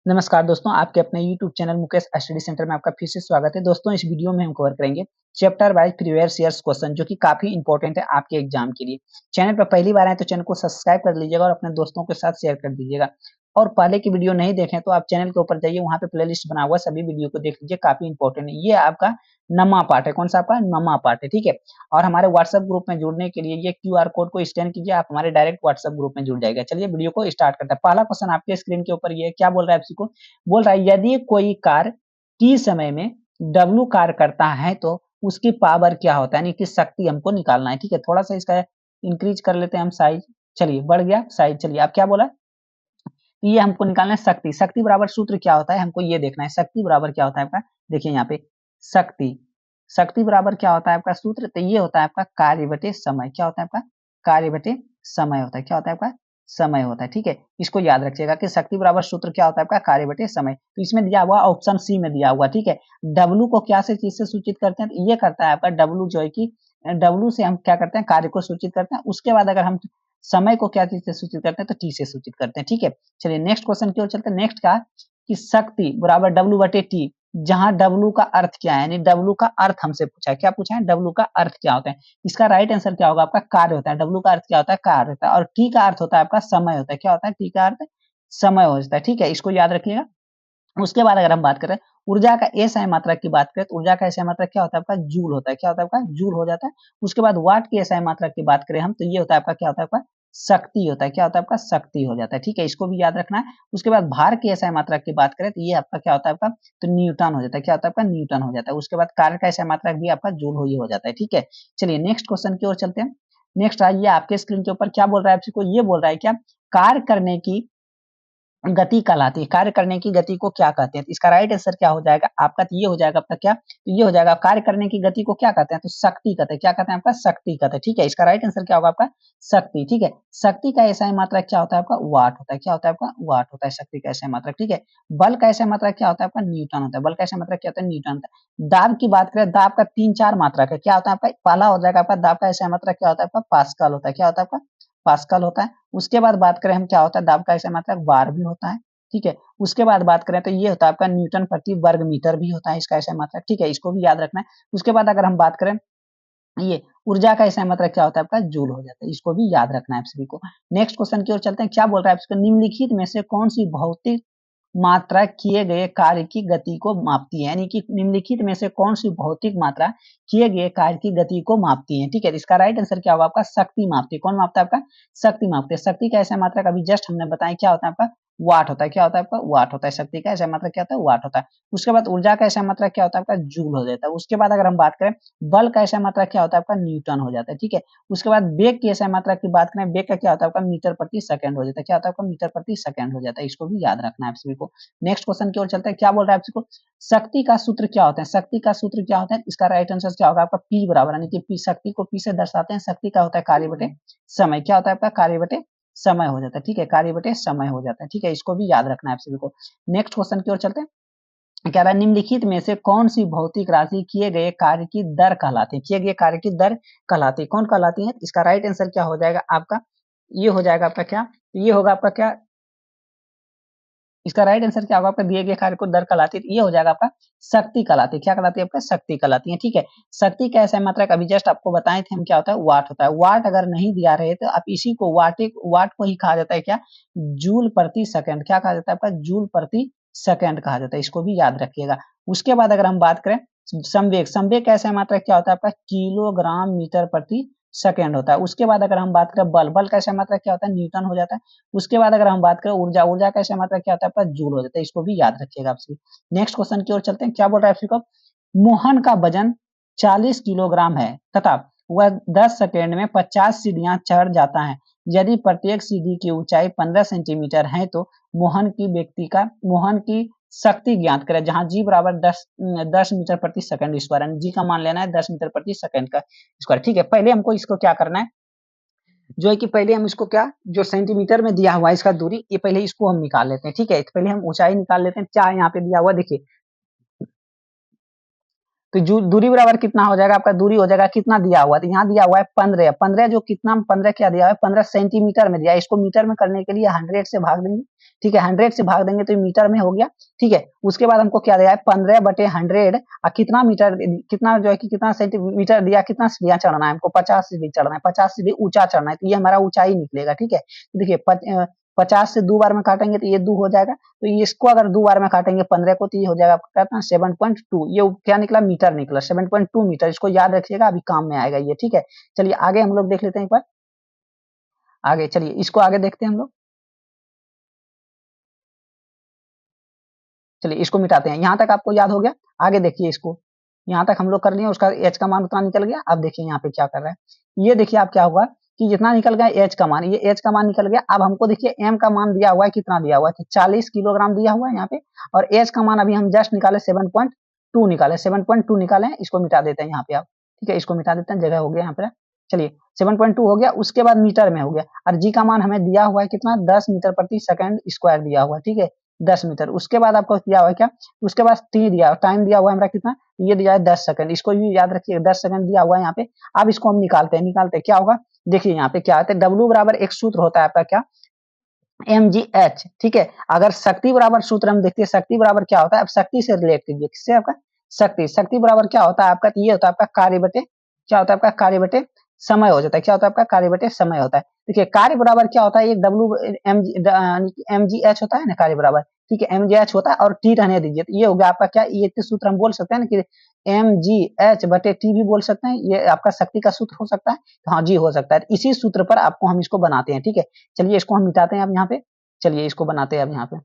नमस्कार दोस्तों, आपके अपने YouTube channel Mukesh study centre में आपका फिर से स्वागत है। दोस्तों, इस वीडियो में हम कवर करेंगे chapter wise previous years question जो कि काफी इंपॉर्टेंट है आपके एग्जाम के लिए। चैनल पर पहली बार आए तो चैनल को सब्सक्राइब कर लीजिएगा और अपने दोस्तों के साथ शेयर कर दीजिएगा। और पहले की वीडियो नहीं देखें तो आप चैनल के ऊपर जाइए, वहाँ पे प्लेलिस्ट बना हुआ है, सभी वीडियो को देख लीजिए, काफी इंपॉर्टेंट है। ये आपका नमा पार्ट है। कौन सा आपका नमा पार्ट है, ठीक है। और हमारे व्हाट्सएप ग्रुप में जुड़ने के लिए ये क्यूआर कोड को स्कैन कीजिए, आप हमारे डायरेक्ट व्हाट्सएप ग्रुप में जुड़ जाएगा। चलिए वीडियो को स्टार्ट करते हैं। पहला क्वेश्चन आपके स्क्रीन के ऊपर ये क्या बोल रहा है आपसी को, बोल रहा है यदि कोई कार टी समय में डब्ल्यू कार करता है तो उसकी पावर क्या होता है, यानी कि शक्ति हमको निकालना है, ठीक है। थोड़ा सा इसका इंक्रीज कर लेते हैं हम साइज। चलिए बढ़ गया साइज। चलिए आप क्या बोला, ये हमको निकालना है शक्ति। शक्ति बराबर सूत्र क्या होता है हमको ये देखना है। शक्ति बराबर क्या होता है आपका, देखिए यहाँ पे शक्ति, शक्ति बराबर क्या होता है आपका सूत्र, तो ये होता है आपका कार्य बटे समय। क्या होता है आपका, कार्य बटे समय होता है। क्या होता है आपका, समय होता है, ठीक है। इसको याद रखिएगा कि शक्ति बराबर सूत्र क्या होता है आपका, कार्य बटे समय। तो इसमें दिया हुआ ऑप्शन सी में दिया हुआ, ठीक है। डब्लू को क्या से चीज से सूचित करते हैं, तो ये करता है आपका डब्लू जो है कि डब्लू से हम क्या करते हैं, कार्य को सूचित करते हैं। उसके बाद अगर हम समय को क्या चीज से सूचित करते हैं, तो टी से सूचित करते हैं, ठीक है। चलिए नेक्स्ट क्वेश्चन की ओर चलते हैं। नेक्स्ट का कि शक्ति बराबर डब्ल्यू बटे टी, जहां डब्ल्यू का अर्थ क्या है, यानी डब्ल्यू का अर्थ हमसे पूछा है। क्या पूछा है, डब्ल्यू का अर्थ क्या होता है। इसका राइट आंसर क्या होगा आपका, कार्य होता है। डब्ल्यू का अर्थ क्या होता है, कार्य होता है। और टी का अर्थ होता है आपका समय होता है। क्या होता है, टी का अर्थ समय होता है, ठीक है। इसको याद रखिएगा। उसके बाद अगर हम बात करें ऊर्जा का एसआई मात्रक की बात करें, तो ऊर्जा का एसआई मात्रक क्या होता है आपका, जूल होता है। क्या होता है आपका, जूल हो जाता है। उसके बाद वाट की एसआई मात्रक की बात करें हम, तो ये होता है आपका क्या होता है आपका, शक्ति होता है। क्या होता है आपका, शक्ति हो जाता है, ठीक है। इसको भी याद रखना है। उसके बाद भार की एसआई मात्रक की बात करें, तो ये आपका क्या होता है आपका, तो न्यूटन हो जाता है। क्या होता है आपका, न्यूटन हो जाता है। उसके बाद कार्य का एसआई मात्रक भी आपका जूल हो जाता है, ठीक है। चलिए नेक्स्ट क्वेश्चन की ओर चलते हैं। नेक्स्ट आइए, आपके स्क्रीन के ऊपर क्या बोल रहा है आपको, ये बोल रहा है क्या, कार्य करने की गति कहलाती है। कार्य करने की गति को क्या कहते हैं, तो इसका राइट आंसर क्या हो जाएगा आपका, तो ये हो जाएगा आपका क्या, तो ये हो जाएगा कार्य करने की गति को क्या कहते हैं, तो शक्ति कहते हैं। क्या कहते हैं आपका, शक्ति कहते हैं, ठीक है। इसका राइट आंसर क्या होगा आपका, शक्ति, ठीक है। शक्ति का एसआई मात्रक क्या होता है आपका, वाट होता है। क्या होता है आपका, वाट होता है शक्ति का एसआई मात्रक, ठीक है। बल का एसआई मात्रक क्या होता है आपका, न्यूटन होता है। बल का एसआई मात्रक क्या होता है, न्यूटन होता है। दाब की बात करें, दाब का 3-4 मात्रक है। क्या होता है आपका, पहला हो जाएगा आपका दाब का एसआई मात्रक क्या होता है आपका, पास्कल होता है। क्या होता है आपका, पास्कल होता है। उसके बाद बात करें हम क्या होता है, दाब का एसआई मात्रक बार भी होता है, ठीक है। उसके बाद बात करें तो ये होता है आपका न्यूटन प्रति वर्ग मीटर भी होता है इसका ऐसा मात्रक, ठीक है। इसको भी याद रखना है। उसके बाद अगर हम बात करें ये ऊर्जा का ऐसा मात्रक क्या होता है आपका, जूल हो जाता है। इसको भी याद रखना है आप सभी को। नेक्स्ट क्वेश्चन की ओर चलते हैं। क्या बोल रहा है आपको, निम्नलिखित में से कौन सी भौतिक मात्रा किए गए कार्य की गति को मापती है, यानी कि निम्नलिखित में से कौन सी भौतिक मात्रा किए गए कार्य की गति को मापती है, ठीक है। इसका राइट आंसर क्या होगा आपका, शक्ति मापती है। कौन मापता है आपका, शक्ति मापती है। शक्ति का ऐसा मात्रक अभी जस्ट हमने बताया क्या होता है आपका, वाट होता है। क्या होता है आपका, वाट होता है। शक्ति का ऐसा मात्रक क्या होता है, वाट होता है। उसके बाद ऊर्जा का ऐसा मात्रक क्या होता है आपका, जूल हो जाता है। उसके बाद अगर हम बात करें बल का ऐसा मात्रक क्या होता है आपका, न्यूटन हो जाता है, ठीक है। उसके बाद वेग की ऐसा मात्रा की बात करें, वेग का क्या होता है आपका, मीटर प्रति सेकंड हो जाता है। क्या होता है आपका, मीटर प्रति सेकंड हो जाता है। इसको भी याद रखना है आप सभी को। नेक्स्ट क्वेश्चन की ओर चलते हैं। क्या बोल रहा है आपको, शक्ति का सूत्र क्या होता है, शक्ति का सूत्र क्या होता है, इसका राइट आंसर क्या होगा आपका, पी बराबर, यानी कि पी, शक्ति को पी से दर्शाते हैं। शक्ति का होता है कार्य बटे समय। क्या होता है आपका, कार्य बटे समय हो जाता है, ठीक है। कार्य बटे समय हो जाता है, ठीक है। इसको भी याद रखना है आप सभी को। नेक्स्ट क्वेश्चन की ओर चलते हैं। कह रहा है निम्नलिखित में से कौन सी भौतिक राशि किए गए कार्य की दर कहलाती है, किए गए कार्य की दर कहलाती है, कौन कहलाती है। इसका राइट आंसर क्या हो जाएगा आपका, ये हो जाएगा आपका क्या, ये होगा आपका क्या, इसका राइट आंसर क्या होगा आपका, दिए गए कार्य को दर कहलाती है, ये हो जाएगा आपका शक्ति कहलाती है। क्या कहलाती है आपका, शक्ति कहलाती है, ठीक है। शक्ति का ऐसा मात्रक अभी जस्ट आपको बताए थे हम, क्या होता है, वाट होता है। वाट अगर नहीं दिया रहे तो आप इसी को वाट को ही कहा जाता है क्या, जूल प्रति सेकंड। क्या कहा जाता है आपका, जूल प्रति सेकंड कहा जाता है। इसको भी याद रखिएगा। उसके बाद अगर हम बात करें संवेग, संवेग का ऐसा मात्रक क्या होता है आपका, किलोग्राम मीटर प्रति सेकंड होता है। उसके बाद अगर हम बात करें बल, बल का ऐसा मात्रक क्या होता है, न्यूटन हो जाता है। उसके बाद अगर हम बात करें ऊर्जा, ऊर्जा का ऐसा मात्रक क्या होता है आपका, जूल हो जाता है। इसको भी याद रखिएगा आप सभी। नेक्स्ट क्वेश्चन की ओर चलते हैं। क्या बोल रहा है आपको, मोहन का वजन 40 किलोग्राम है तथा वह 10 सेकेंड में 50 सीढ़ियां चढ़ जाता है। यदि प्रत्येक सीढ़ी की ऊंचाई 15 सेंटीमीटर है तो मोहन की शक्ति ज्ञात करें, जहां जी बराबर 10 मीटर प्रति सेकंड स्क्वायर, जी का मान लेना है 10 मीटर प्रति सेकंड का स्क्वायर, ठीक है। पहले हमको इसको क्या करना है, जो है कि पहले हम इसको क्या, जो सेंटीमीटर में दिया हुआ है इसका दूरी, ये पहले इसको हम निकाल लेते हैं, ठीक है। पहले हम ऊंचाई निकाल लेते हैं। क्या यहाँ पे दिया हुआ देखिए, तो जो दूरी बराबर कितना हो जाएगा आपका, दूरी हो जाएगा कितना दिया हुआ है, तो यहाँ दिया हुआ है 15, 15 जो कितना 15 क्या दिया है 15 सेंटीमीटर में दिया है। इसको मीटर में करने के लिए 100 से भाग देंगे, ठीक है 100 से भाग देंगे तो मीटर में हो गया, ठीक है। उसके बाद हमको क्या दिया है 15/100 और कितना मीटर, कितना जो है कि कितना सेंटीमीटर दिया, कितना सीढ़ियां चढ़ना है हमको, 50 सीढ़ी चढ़ना है, 50 सीढ़ी ऊंचा चढ़ना है, तो ये हमारा ऊंचाई निकलेगा, ठीक है। तो देखिए 50 से 2 बार में काटेंगे तो ये 2 हो जाएगा, तो इसको अगर 2 बार में काटेंगे 15 को तो ये हो जाएगा आपका कितना 7.2, ये क्या निकला मीटर निकला 7.2 मीटर, इसको याद रखिएगा अभी काम में आएगा ये, ठीक है। चलिए आगे हम लोग देख लेते हैं एक बार, आगे चलिए इसको आगे देखते हैं हम लोग, चलिए इसको मिटाते हैं, यहाँ तक आपको याद हो गया। आगे देखिए इसको, यहाँ तक हम लोग कर लिए, उसका एच का मान उतना निकल गया। अब देखिए यहाँ पे क्या कर रहा है, ये देखिए आप क्या होगा कि जितना निकल गया एच का मान, ये एच का मान निकल गया। अब हमको देखिए एम का मान दिया हुआ है, कितना दिया हुआ है 40 किलोग्राम दिया हुआ है यहाँ पे, और एच का मान अभी हम जस्ट निकाले 7.2 निकाले, 7.2 निकाले हैं, इसको मिटा देते हैं यहाँ पे आप, ठीक है इसको मिटा देते हैं, जगह हो गया यहाँ पे। चलिए 7.2 हो गया, उसके बाद मीटर में हो गया, और जी का मान हमें दिया हुआ है कितना 10 मीटर प्रति सेकंड स्क्वायर दिया हुआ है, ठीक है 10 मीटर। उसके बाद आपको दिया हुआ है क्या, उसके बाद टी दिया, टाइम दिया हुआ है हमारा कितना, ये दिया है 10 सेकंड, इसको भी याद रखिए 10 सेकंड दिया हुआ है यहाँ पे। अब इसको हम निकालते हैं क्या होगा, देखिए यहाँ पे क्या आता है, डब्ल्यू बराबर एक सूत्र होता है आपका क्या, mgh, ठीक है। अगर शक्ति बराबर सूत्र हम देखते हैं, शक्ति बराबर क्या होता है, अब शक्ति से रिलेट कीजिए, किससे आपका शक्ति, शक्ति बराबर क्या होता है आपका, तो ये होता है आपका कार्य बटे, क्या होता है आपका कार्य बटे समय हो जाता है, क्या होता है आपका कार्य बटे समय होता है। देखिए कार्य बराबर क्या होता है, एक डब्ल्यू एम जी एच होता है ना कार्य बराबर, ठीक है एम जी एच होता है, और टी रहने दीजिए, तो ये हो गया आपका क्या, ये सूत्र हम बोल सकते हैं ना कि एम जी एच बटे टी भी बोल सकते हैं, ये आपका शक्ति का सूत्र हो सकता है, तो हाँ जी हो सकता है, इसी सूत्र पर आपको हम इसको बनाते हैं, ठीक है। चलिए इसको हम मिटाते हैं अब यहाँ पे, चलिए इसको बनाते हैं अब यहाँ पे,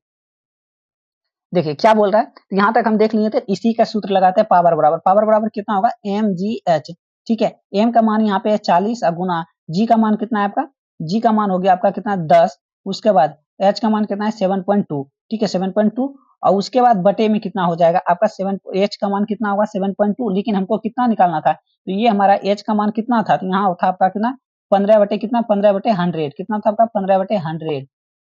देखिए क्या बोल रहा है, तो यहाँ तक हम देख लिए थे, इसी का सूत्र लगाते हैं पावर बराबर, पावर बराबर कितना होगा एम जी एच, ठीक है। एम का मान यहाँ पे है 40 और गुना जी का मान कितना है आपका, जी का मान हो गया आपका कितना 10, उसके बाद एच का मान कितना है 7.2, ठीक है 7.2, और उसके बाद बटे में कितना हो जाएगा आपका 7, एच का मान कितना होगा 7.2, लेकिन हमको कितना निकालना था, तो ये हमारा एच का मान कितना था, तो यहाँ था आपका कितना 15 बटे कितना 15/100, कितना था आपका 15/100,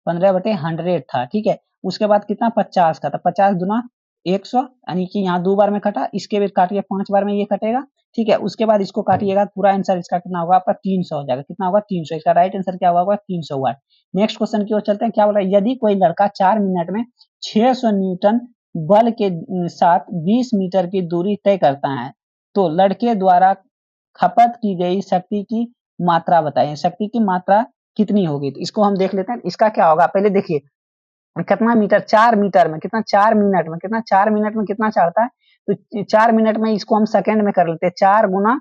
15/100 था, ठीक है। उसके बाद कितना 50 का था, 50 दुना 100, यानी कि यहाँ 2 बार में कटा, इसके भी काटिए 5 बार में ये कटेगा, ठीक है। उसके बाद इसको काटिएगा, पूरा आंसर इसका कितना होगा आपका 300 हो जाएगा, कितना होगा 300, इसका राइट आंसर क्या होगा 300 वाट। नेक्स्ट क्वेश्चन की ओर चलते हैं, क्या बोल रहा है, यदि कोई लड़का 4 मिनट में 600 न्यूटन बल के साथ 20 मीटर की दूरी तय करता है, तो लड़के द्वारा खपत की गई शक्ति की मात्रा बताइए, शक्ति की मात्रा कितनी होगी, तो इसको हम देख लेते हैं। इसका क्या होगा, पहले देखिए कितना मीटर, 4 मीटर में कितना, 4 मिनट में कितना, 4 मिनट में कितना चढ़ता है, तो 4 मिनट में इसको हम सेकंड में कर लेते हैं, 4 गुना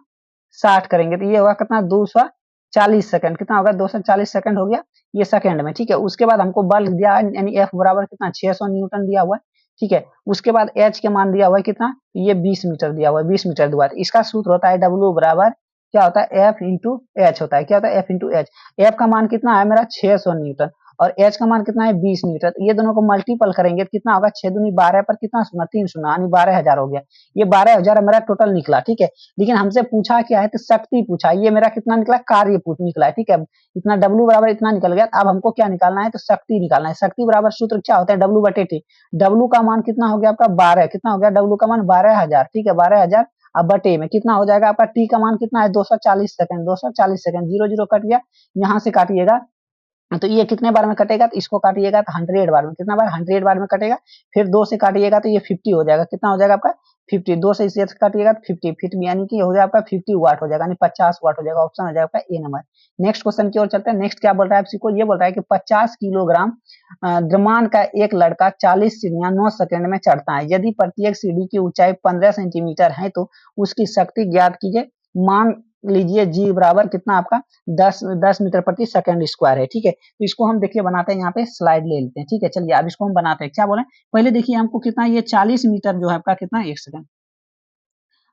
60 करेंगे तो ये होगा कितना 240 सेकंड, कितना होगा 240 सेकंड हो गया, ये सेकंड में, ठीक है। उसके बाद हमको बल दिया है, यानी एफ बराबर कितना 600 न्यूटन दिया हुआ है, ठीक है। उसके बाद एच के मान दिया हुआ है कितना, ये 20 मीटर दिया हुआ है, 20 मीटर दिया हुआ है। इसका सूत्र होता है डब्ल्यू बराबर क्या होता है, एफ इंटू एच होता है, क्या होता है एफ इंटू एच। एफ का मान कितना है मेरा 600 न्यूटन, और एच का मान कितना है 20 मीटर, ये दोनों को मल्टीपल करेंगे तो कितना होगा 6 दूनी 12 पर कितना सुना 3 सुना, यानी 12,000 हो गया, ये 12,000 मेरा टोटल निकला, ठीक है। लेकिन हमसे पूछा क्या है, तो शक्ति पूछा, ये मेरा कितना निकला कार्य निकला है, ठीक है। इतना डब्ल्यू बराबर इतना निकल गया, अब हमको क्या निकालना है, तो शक्ति निकालना है। शक्ति बराबर सूत्र क्या होता है डब्ल्यू बटे टी, डब्ल्यू का मान कितना हो गया आपका 12, कितना हो गया डब्ल्यू का मान 12,000, ठीक है 12,000, अब बटे में कितना हो जाएगा आपका टी का मान कितना है 240 सेकंड, 240 सेकंड, 0 0 कट गया, यहाँ से काटिएगा तो ये कितने बार में कटेगा, तो इसको काटिएगा तो 100 बार में, कितना बार 100 बार में कटेगा, फिर 2 से काटिएगा तो ये 50 हो जाएगा, कितना हो जाएगा आपका 50, 2 से इसे काटिएगा तो 50 फिट में, यानी कि हो जाएगा आपका 50 वाट हो जाएगा, यानी 50 वाट हो जाएगा, ऑप्शन हो जाएगा आपका ए नंबर। नेक्स्ट क्वेश्चन की ओर चलते हैं। नेक्स्ट क्या बोल रहा है आपको, ये बोल रहा है कि 50 किलोग्राम द्रव्यमान का एक लड़का 40 सीढ़ियां 9 सेकंड में चढ़ता है, यदि प्रत्येक सीढ़ी की ऊंचाई 15 सेंटीमीटर है तो उसकी शक्ति ज्ञात कीजिए। मान लीजिए जी बराबर कितना आपका 10 मीटर प्रति सेकंड स्क्वायर है, ठीक है। तो इसको हम देखिए बनाते हैं, यहाँ पे स्लाइड ले लेते हैं, ठीक है। चलिए अब इसको हम बनाते हैं, क्या बोले पहले देखिए हमको कितना, ये 40 मीटर जो है आपका कितना, एक सेकंड,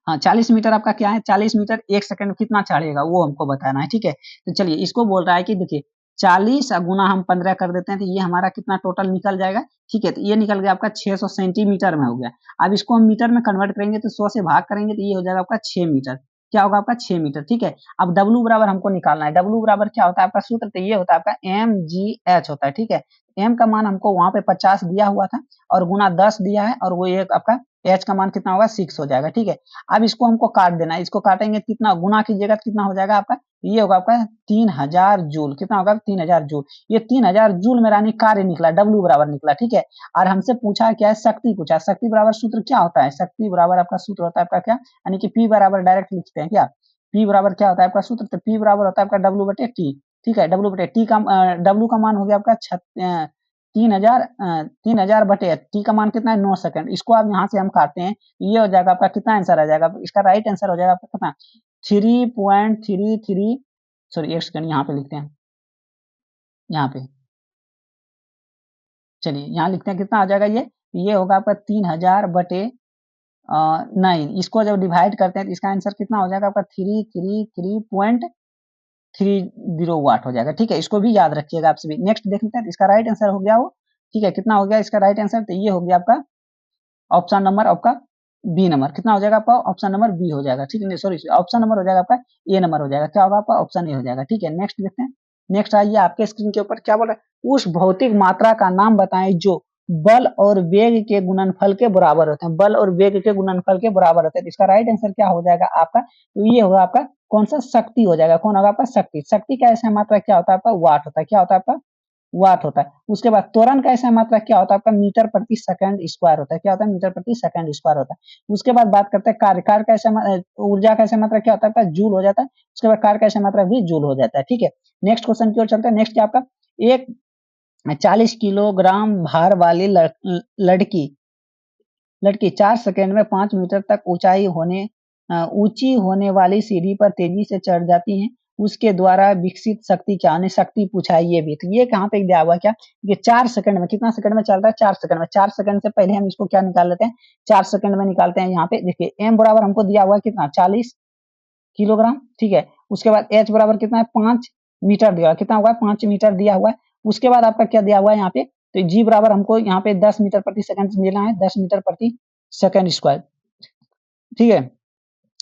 हाँ 40 मीटर आपका क्या है, 40 मीटर एक सेकंड में कितना चढ़ेगा वो हमको बताना है, ठीक है। तो चलिए इसको बोल रहा है कि देखिए 40 गुना हम 15 कर देते हैं, तो ये हमारा कितना टोटल निकल जाएगा, ठीक है। तो ये निकल गया आपका 600 सेंटीमीटर में हो गया। अब इसको हम मीटर में कन्वर्ट करेंगे तो 100 से भाग करेंगे तो ये हो जाएगा आपका 6 मीटर, क्या होगा आपका 6 मीटर, ठीक है। अब डब्ल्यू बराबर हमको निकालना है, डब्ल्यू बराबर क्या होता है आपका सूत्र, तो ये होता है आपका एम जी एच होता है, ठीक है। एम का मान हमको वहां पे 50 दिया हुआ था और गुना 10 दिया है, और वो एक आपका एच का मान कितना होगा 6 हो जाएगा। ठीक है, अब इसको हमको काट देना है, इसको काटेंगे कितना गुना कीजिएगा कितना हो जाएगा आपका, ये होगा आपका 3000 जूल। कितना होगा 3000 जूल। ये 3000 जूल में रानी कार्य निकला, डब्ल्यू बराबर निकला। ठीक है, और हमसे पूछा क्या है, शक्ति पूछा। शक्ति बराबर सूत्र क्या होता है, शक्ति बराबर आपका सूत्र होता है आपका क्या, यानी कि पी बराबर डायरेक्ट लिखते हैं क्या, पी बराबर क्या होता है आपका सूत्र, तो पी बराबर होता है आपका डब्ल्यू बटे टी। ठीक है, डब्ल्यू बटे टी का डब्ल्यू का मान हो गया आपका 3000 बटे टी का मान कितना है 9 सेकंड। इसको आप यहाँ से हम काटते हैं, ये हो जाएगा आपका कितना आंसर आ जाएगा, इसका राइट आंसर हो जाएगा आपका कितना 3.33, सॉरी एक सेकंड यहाँ पे लिखते हैं, यहाँ पे चलिए यहाँ लिखते हैं कितना आ जाएगा, ये होगा आपका 3000 बटे 9। इसको जब डिवाइड करते हैं तो इसका आंसर कितना हो जाएगा आपका 333.30 वाट हो जाएगा। ठीक है, इसको भी याद रखिएगा आप सभी। नेक्स्ट देख लेते हैं, इसका राइट आंसर हो गया वो। ठीक है, कितना हो गया इसका राइट आंसर, तो ये हो गया आपका ऑप्शन नंबर आपका बी नंबर। कितना हो जाएगा आपका ऑप्शन नंबर बी हो जाएगा। ठीक है, सॉरी ऑप्शन नंबर हो जाएगा आपका ए नंबर हो जाएगा। क्या होगा आपका ऑप्शन ए हो जाएगा। ठीक है, नेक्स्ट देखते हैं। नेक्स्ट आइए आपके स्क्रीन के ऊपर क्या बोला है, उस भौतिक मात्रा का नाम बताएं जो बल और वेग के गुणनफल के बराबर होते हैं। बल और वेग के गुणनफल के बराबर होते हैं, तो इसका राइट आंसर क्या हो जाएगा आपका, तो ये होगा आपका कौन सा, शक्ति हो जाएगा। कौन होगा आपका शक्ति। शक्ति का ऐसा मात्रा क्या होता है आपका, वाट होता है। क्या होता है आपका, वाट होता है। उसके बाद त्वरण का ऐसा मात्रा क्या होता है आपका, मीटर प्रति सेकंड स्क्वायर होता है। क्या होता है, मीटर प्रति सेकंड स्क्वायर होता है। उसके बाद बात करते हैं कार्य। कार्य का ऐसा ऊर्जा का ऐसा मात्रा क्या होता है आपका, जूल हो जाता है। उसके बाद कार्य का ऐसा मात्रा भी जूल हो जाता है। ठीक है, नेक्स्ट क्वेश्चन की ओर चलते हैं। नेक्स्ट क्या आपका, एक 40 किलोग्राम भार वाली लड़की लड़की 4 सेकंड में 5 मीटर तक ऊंची होने वाली सीढ़ी पर तेजी से चढ़ जाती है। उसके द्वारा विकसित शक्ति क्या, शक्ति पूछा है ये भी। तो ये कहाँ पे दिया हुआ क्या, ये 4 सेकंड में, कितना सेकंड में चल रहा है 4 सेकंड में। 4 सेकंड से पहले हम इसको क्या निकाल लेते हैं, 4 सेकंड में निकालते हैं। यहाँ पे देखिए एम बराबर हमको दिया हुआ है कितना 40 किलोग्राम। ठीक है, उसके बाद एच बराबर कितना है 5 मीटर दिया हुआ, कितना हुआ 5 मीटर दिया हुआ है। उसके बाद आपका क्या दिया हुआ है यहाँ पे, तो जी बराबर हमको यहाँ पे 10 मीटर प्रति सेकंड मिला है, 10 मीटर प्रति सेकंड स्क्वायर। ठीक है,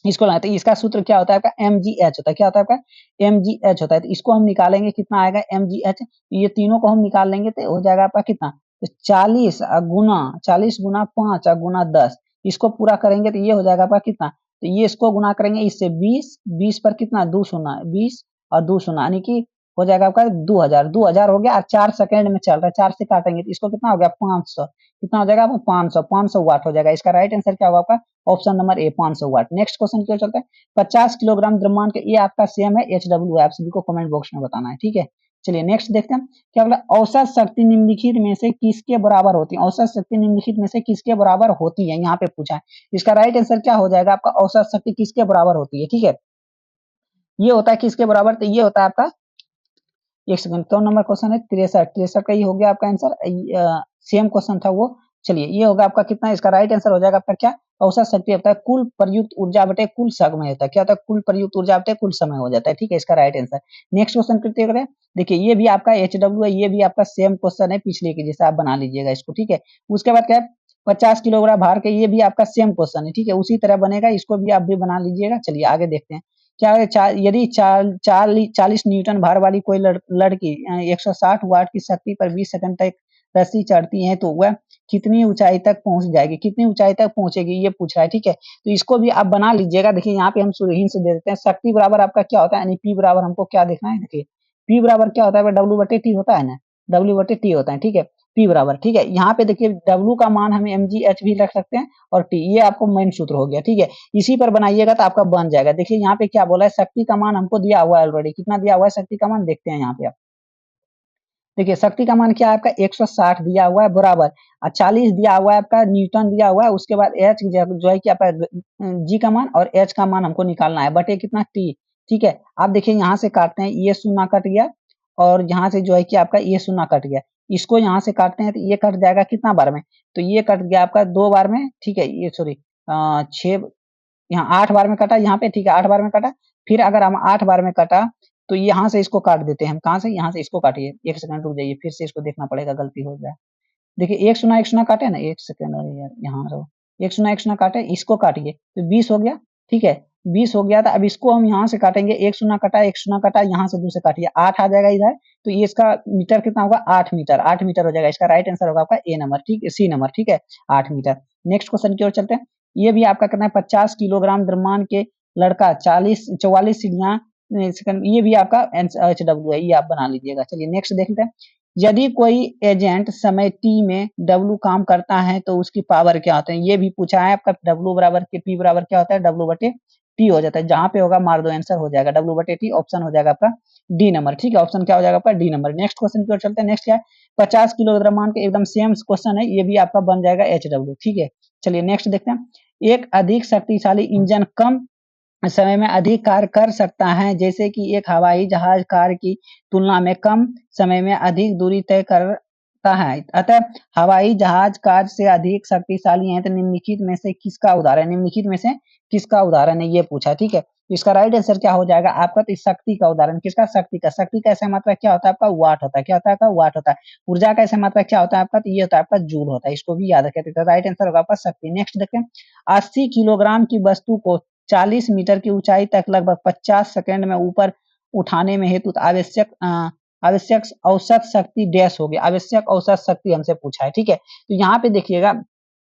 इसको लगाते हैं। इसका सूत्र क्या होता है आपका, एम जी एच होता है। क्या होता है आपका, एम जी एच होता है। तो इसको हम निकालेंगे, कितना आएगा एम जी एच, ये तीनों को हम निकाल लेंगे तो हो जाएगा आपका कितना, तो 40 गुना 5 गुना 10, इसको पूरा करेंगे तो ये हो जाएगा आपका कितना, तो ये इसको गुना करेंगे इससे 20 पर कितना 2 शून्य, 20 और 2 शून्य, यानी कि हो जाएगा आपका 2000 हो गया। और 4 सेकंड में चल रहा है, 4 से काटेंगे तो इसको कितना हो गया 500, कितना हो जाएगा 500 वाट हो जाएगा। इसका राइट आंसर क्या होगा आपका, option number A 500 watt. Next question क्यों चलता है, 50 किलोग्राम द्रव्यमान के, ये आपका सेम है एच डब्ल्यू है, आप सभी को कमेंट बॉक्स में बताना है। ठीक है, चलिए नेक्स्ट देखते हैं। क्या बोला, औसत शक्ति निम्नलिखित में से किसके बराबर होती है। औसत शक्ति निम्नलिखित में से किसके बराबर होती है, यहाँ पे पूछा है। इसका राइट आंसर क्या हो जाएगा आपका, औसत शक्ति किसके बराबर होती है। ठीक है, ये होता है किसके बराबर, तो ये होता है आपका, एक सेकंड, कौन नंबर क्वेश्चन है 63 का, ये हो गया आपका आंसर। सेम क्वेश्चन था वो। चलिए ये होगा आपका कितना, इसका राइट आंसर हो जाएगा आपका क्या, औसत शक्ति होता है कुल प्रयुक्त ऊर्जा बटे कुल समय होता है। क्या होता है, कुल प्रयुक्त ऊर्जा बटे कुल समय हो जाता है। ठीक है, इसका राइट आंसर। नेक्स्ट क्वेश्चन करते हैं, देखिए ये भी आपका एच डब्ल्यू है, ये भी आपका सेम क्वेश्चन है पिछले के जैसे, आप बना लीजिएगा इसको। ठीक है, उसके बाद क्या है, 50 किलोग्राम भार के, ये भी आपका सेम क्वेश्चन है। ठीक है, उसी तरह बनेगा, इसको भी आप भी बना लीजिएगा। चलिए आगे देखते हैं। क्या है, यदि 40 न्यूटन भार वाली कोई लड़की 160 वाट की शक्ति पर 20 सेकंड तक रस्सी चढ़ती है तो वह कितनी ऊंचाई तक पहुंच जाएगी, कितनी ऊंचाई तक पहुंचेगी, ये पूछ रहा है। ठीक है, तो इसको भी आप बना लीजिएगा। देखिए यहाँ पे हम हिंट से दे देते हैं। शक्ति बराबर आपका क्या होता है, यानी पी बराबर हमको क्या देखना है, देखिए पी बराबर क्या होता है, डब्ल्यू बटे टी होता है ना, डब्ल्यू बटे टी होता है। ठीक है, पी बराबर, ठीक है, यहाँ पे देखिए डब्ल्यू का मान हम एम जी एच भी रख सकते हैं, और टी, ये आपको मेन सूत्र हो गया। ठीक है, इसी पर बनाइएगा तो आपका बन जाएगा। देखिए यहाँ पे क्या बोला है, शक्ति का मान हमको दिया हुआ है ऑलरेडी, कितना दिया हुआ है शक्ति का मान, देखते हैं यहाँ पे आप। देखिए शक्ति का मान क्या है आपका 160 दिया हुआ है बराबर, 40 दिया हुआ है आपका न्यूटन दिया हुआ है। उसके बाद एच जो है कि आपका जी का मान और एच का मान हमको निकालना है, बटे कितना टी। ठीक है, आप देखिए यहाँ से काटते हैं, ये शून्य कट गया, और यहाँ से जो है कि आपका ये शून्य कट गया। इसको यहाँ से काटते हैं तो ये कट जाएगा कितना बार में, तो ये कट गया आपका 2 बार में। ठीक है, ये सॉरी 6, यहाँ 8 बार में कटा यहाँ पे। ठीक है, 8 बार में कटा। फिर अगर हम 8 बार में कटा तो यहाँ से इसको काट देते हैं हम, कहाँ से, यहाँ से इसको काटिए। एक सेकंड रुक जाइए, फिर से इसको देखना पड़ेगा, गलती हो गया। देखिए एक शून्य काटे ना, एक सेकंड, अरे यार यहाँ रहो, एक शून्य काटे, इसको काटिए तो 20 हो गया। ठीक है, 20 हो गया था। अब इसको हम यहाँ से काटेंगे, एक शून्य कटा, यहाँ से दूसरे काटिए, 8 आ जाएगा इधर, तो ये इसका मीटर कितना होगा 8 मीटर, 8 मीटर हो जाएगा। इसका राइट आंसर होगा आपका ए नंबर, ठीक है, सी नंबर, ठीक है, 8 मीटर। नेक्स्ट क्वेश्चन की ओर चलते हैं। ये भी आपका कितना है 50 किलोग्राम द्रव्यमान के लड़का 44 सीढ़ियां, ये भी आपका HW है, ये आप बना लीजिएगा। चलिए नेक्स्ट देखते हैं। यदि कोई एजेंट समय t में W काम करता है तो उसकी पावर क्या होता है, ये भी पूछा है आपका। W बराबर के P बराबर क्या होता है, W बटे T हो जाता है। जहां पे होगा मार दो, आंसर हो जाएगा W बटे T, ऑप्शन हो जाएगा आपका डी नंबर, ठीक है, ऑप्शन क्या हो जाएगा आपका डी नंबर। नेक्स्ट क्वेश्चन की ओर चलते हैं। नेक्स्ट क्या है 50 किलो द्रव्यमान के, एकदम सेम क्वेश्चन है, ये भी आपका बन जाएगा HW, ठीक है। चलिए नेक्स्ट देखते हैं। एक अधिक शक्तिशाली इंजन कम समय में अधिक कार्य कर सकता है, जैसे कि एक हवाई जहाज कार की तुलना में कम समय में अधिक दूरी तय करता है। अतः हवाई जहाज कार से अधिक शक्तिशाली है, तो निम्नलिखित में से किसका उदाहरण, निम्नलिखित में से किसका उदाहरण है, ये पूछा, ठीक है। तो इसका राइट आंसर क्या हो जाएगा आपका, तो इस शक्ति का उदाहरण किसका, शक्ति का। शक्ति का ऐसा मात्रा क्या होता है आपका, वाट होता है। क्या होता है आपका, वाट होता है। ऊर्जा का ऐसा मात्रा क्या होता है आपका, तो ये होता है आपका जूल होता है। इसको भी याद रखें, तो राइट आंसर होगा आपका शक्ति। नेक्स्ट देखते हैं। 80 किलोग्राम की वस्तु को 40 मीटर की ऊंचाई तक लगभग 50 सेकंड में ऊपर उठाने में हेतु आवश्यक औसत शक्ति डैश होगी। आवश्यक औसत शक्ति हमसे पूछा है, ठीक है। तो यहाँ पे देखिएगा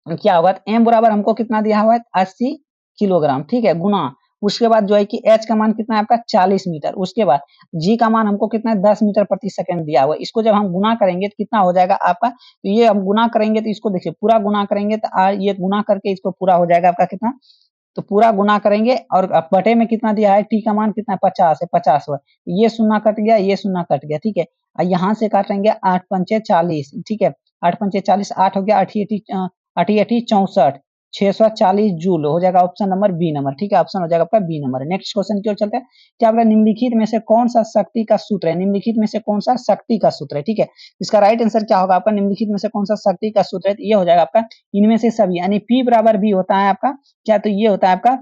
क्या होगा, एम बराबर हमको कितना दिया हुआ है 80 किलोग्राम, ठीक है, गुना उसके बाद जो है कि एच का मान कितना है आपका 40 मीटर, उसके बाद जी का मान हमको कितना है 10 मीटर प्रति सेकंड दिया हुआ है। इसको जब हम गुना करेंगे तो कितना हो जाएगा आपका, तो ये हम गुना करेंगे तो इसको देखिए पूरा गुना करेंगे तो ये गुना करके इसको पूरा हो जाएगा आपका कितना, तो पूरा गुना करेंगे और बटे में कितना दिया है, टी का मान कितना है 50 है, 50 हुआ, ये शून्य कट गया, ये शून्य कट गया, ठीक है। यहाँ से काटेंगे 8 पंचे 40, ठीक है, 8 पंचे 40, 8 हो गया, 8 64, 640 जूल हो जाएगा, ऑप्शन नंबर बी नंबर, ठीक है, ऑप्शन हो जाएगा आपका बी नंबर। नेक्स्ट क्वेश्चन की ओर चलते हैं। क्या आपका निम्नलिखित में से कौन सा शक्ति का सूत्र है, निम्नलिखित में से कौन सा शक्ति का सूत्र है, ठीक है। इसका राइट आंसर क्या होगा आपका, निम्नलिखित में से कौन सा शक्ति का सूत्र है, ये हो जाएगा आपका इनमें से सभी, यानी P बराबर भी होता है आपका क्या, तो ये होता है आपका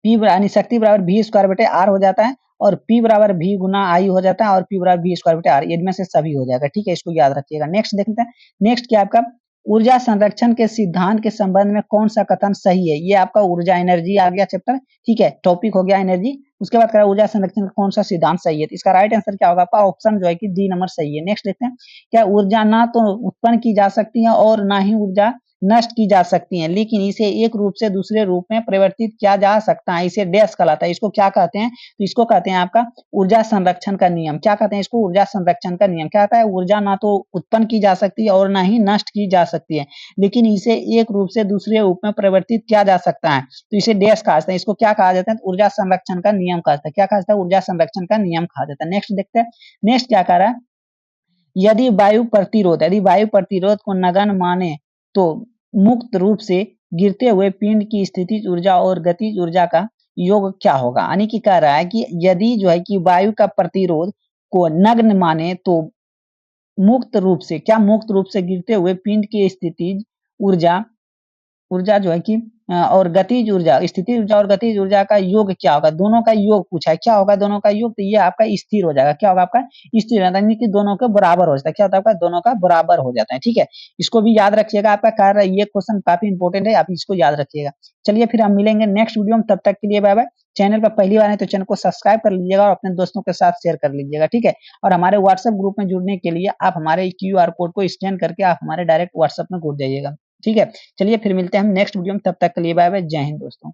P यानी शक्ति बराबर V स्क्वायर बटे R हो जाता है, और P बराबर V गुना I हो जाता है, और P बराबर V स्क्वायर बटे R, इनमें से सभी हो जाएगा, ठीक है, इसको याद रखिएगा। नेक्स्ट देखते हैं। नेक्स्ट क्या आपका ऊर्जा संरक्षण के सिद्धांत के संबंध में कौन सा कथन सही है, ये आपका ऊर्जा एनर्जी आ गया चैप्टर, ठीक है, टॉपिक हो गया एनर्जी। उसके बाद ऊर्जा संरक्षण का कौन सा सिद्धांत सही है, तो इसका राइट आंसर क्या होगा आपका, ऑप्शन जो है कि डी नंबर सही है। नेक्स्ट देखते हैं। क्या ऊर्जा ना तो उत्पन्न की जा सकती है और ना ही ऊर्जा नष्ट की जा सकती हैं, लेकिन इसे एक रूप से दूसरे रूप में परिवर्तित किया जा सकता है, इसे डैश कहलाता है। इसको क्या कहते हैं, तो इसको कहते हैं आपका ऊर्जा संरक्षण का नियम। क्या कहते हैं इसको, ऊर्जा संरक्षण का नियम। क्या कहता है, ऊर्जा ना तो उत्पन्न की जा सकती है और ना ही नष्ट की जा सकती है, लेकिन इसे एक रूप से दूसरे रूप में परिवर्तित किया जा सकता है, तो इसे डैश कहा जाता है। इसको क्या कहा जाता है, ऊर्जा संरक्षण का नियम कहा जाता है। क्या कहा जाता है, ऊर्जा संरक्षण का नियम कहा जाता है। नेक्स्ट देखते हैं। नेक्स्ट क्या कह रहा है, यदि वायु प्रतिरोध को नगण्य माने तो मुक्त रूप से गिरते हुए पिंड की स्थितिज ऊर्जा और गतिज ऊर्जा का योग क्या होगा, यानी कि कह रहा है कि यदि जो है कि वायु का प्रतिरोध को नग्न माने तो मुक्त रूप से, क्या मुक्त रूप से गिरते हुए पिंड की स्थितिज ऊर्जा ऊर्जा जो है कि और गतिज ऊर्जा, स्थितिज ऊर्जा और गतिज ऊर्जा का योग क्या होगा, दोनों का योग पूछा है। क्या होगा दोनों का योग, तो ये आपका स्थिर हो जाएगा। क्या होगा आपका स्थिर, यानी कि दोनों के बराबर हो जाता है। क्या होता है आपका, दोनों का बराबर हो जाता है, ठीक है। इसको भी याद रखिएगा, आपका कार्य ये क्वेश्चन काफी इंपॉर्टेंट है, आप इसको याद रखिएगा। चलिए फिर हम मिलेंगे नेक्स्ट वीडियो में, तब तक के लिए बाय बाय। चैनल पर पहली बार है तो चैनल को सब्सक्राइब कर लीजिएगा और अपने दोस्तों के साथ शेयर कर लीजिएगा, ठीक है। और हमारे व्हाट्सएप ग्रुप में जुड़ने के लिए आप हमारे QR कोड को स्कैन करके आप हमारे डायरेक्ट व्हाट्सएप में जुड़ जाइएगा, ठीक है। चलिए फिर मिलते हैं हम नेक्स्ट वीडियो में, तब तक के लिए बाय बाय, जय हिंद दोस्तों।